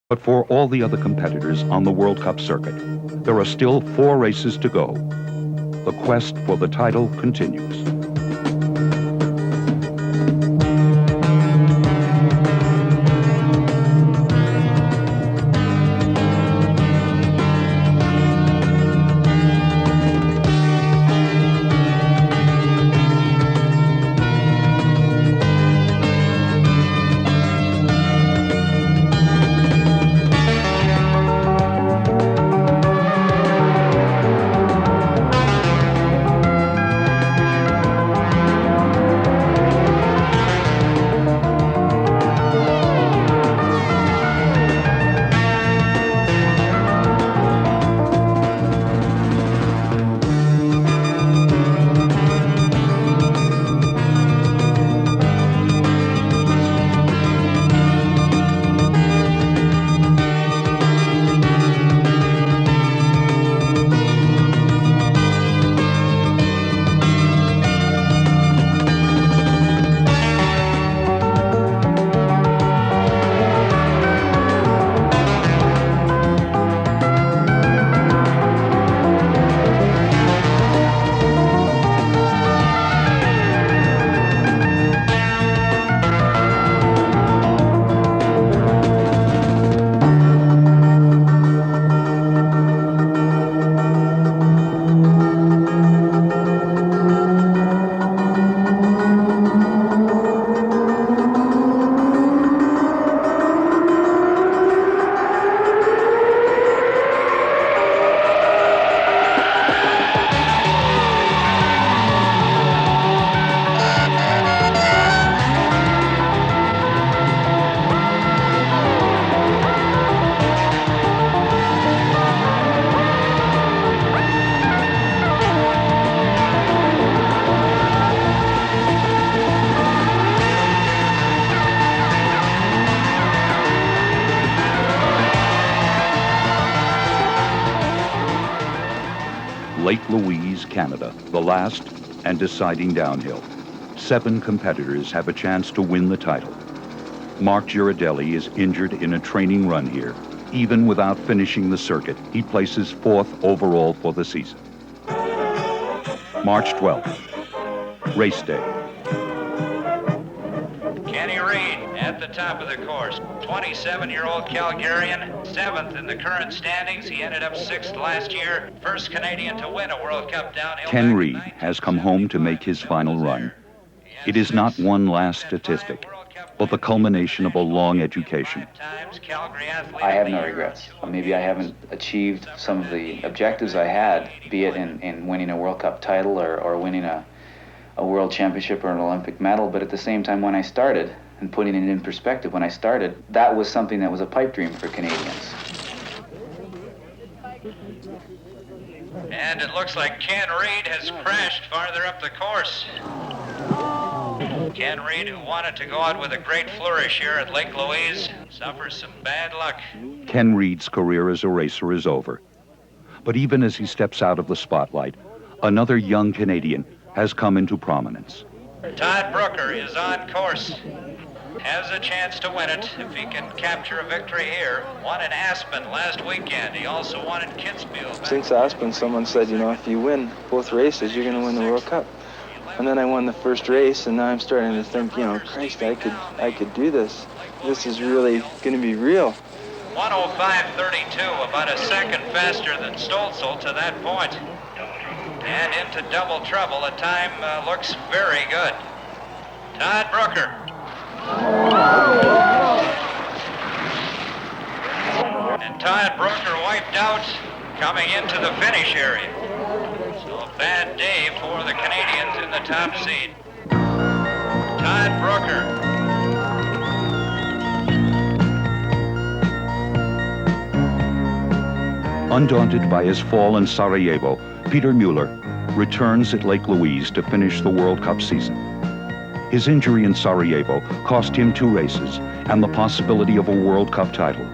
But for all the other competitors on the World Cup circuit, there are still 4 races to go. The quest for the title continues. Lake Louise, Canada, the last and deciding downhill. 7 competitors have a chance to win the title. Mark Girardelli is injured in a training run here. Even without finishing the circuit, he places 4th overall for the season. March 12th, race day. Kenny Reed at the top of the course. 27-year-old Calgarian, 7th in the current standings. He ended up 6th last year. First Canadian to win a World Cup downhill. Ken Reed has come home to make his final run. It is not one last statistic, but the culmination of a long education. I have no regrets. Maybe I haven't achieved some of the objectives I had, be it in winning a World Cup title or winning a world championship or an Olympic medal, but at the same time, when I started, and putting it in perspective, when I started, that was something that was a pipe dream for Canadians. And it looks like Ken Reed has crashed farther up the course. Ken Reed, who wanted to go out with a great flourish here at Lake Louise, suffers some bad luck. Ken Reed's career as a racer is over. But even as he steps out of the spotlight, another young Canadian has come into prominence. Todd Brooker is on course. Has a chance to win it if he can capture a victory here. Won in Aspen last weekend. He also won in Kitzbühel. Since Aspen, someone said, you know, if you win both races, you're going to win the World Cup. And then I won the first race, and now I'm starting to think, you know, Christ, I could do this. This is really going to be real. 1:05.32, about a second faster than Stolzel to that point. And into double trouble. The time looks very good. Todd Brooker. And Todd Brooker wiped out coming into the finish area. So a bad day for the Canadians in the top seed. Todd Brooker. Undaunted by his fall in Sarajevo, Peter Mueller returns at Lake Louise to finish the World Cup season. His injury in Sarajevo cost him 2 races and the possibility of a World Cup title.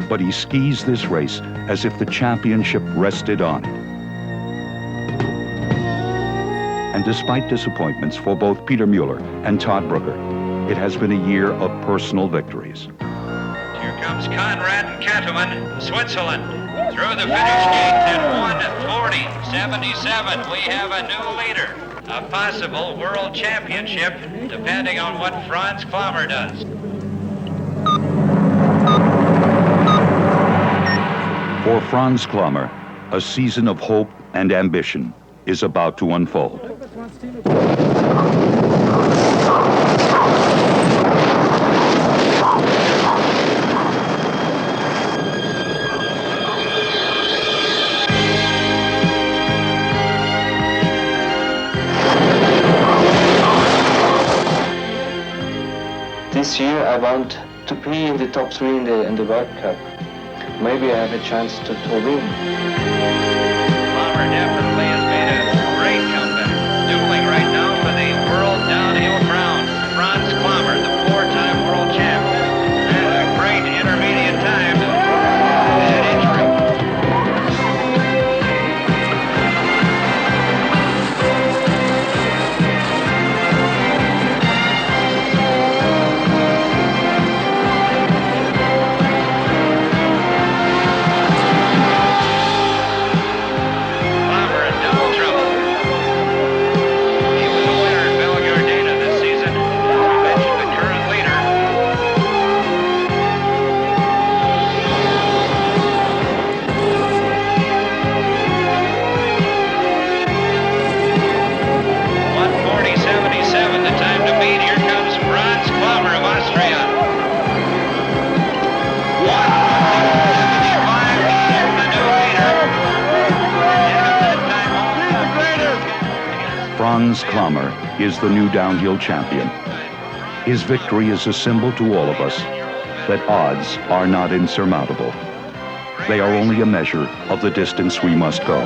But he skis this race as if the championship rested on it. And despite disappointments for both Peter Mueller and Todd Brooker, it has been a year of personal victories. Here comes Conrad and Kettleman, Switzerland. Through the finish gate at 1:40.77, we have a new leader. A possible world championship, depending on what Franz Klammer does. For Franz Klammer, a season of hope and ambition is about to unfold. This year I want to be in the top 3 in the World Cup. Maybe I have a chance to win. Klammer definitely has made a great comeback. Dueling right now for the world downhill crown. Franz Klammer, the 4-time world champ. And a great intermediate time. That injury. Franz Klammer is the new downhill champion. His victory is a symbol to all of us that odds are not insurmountable. They are only a measure of the distance we must go.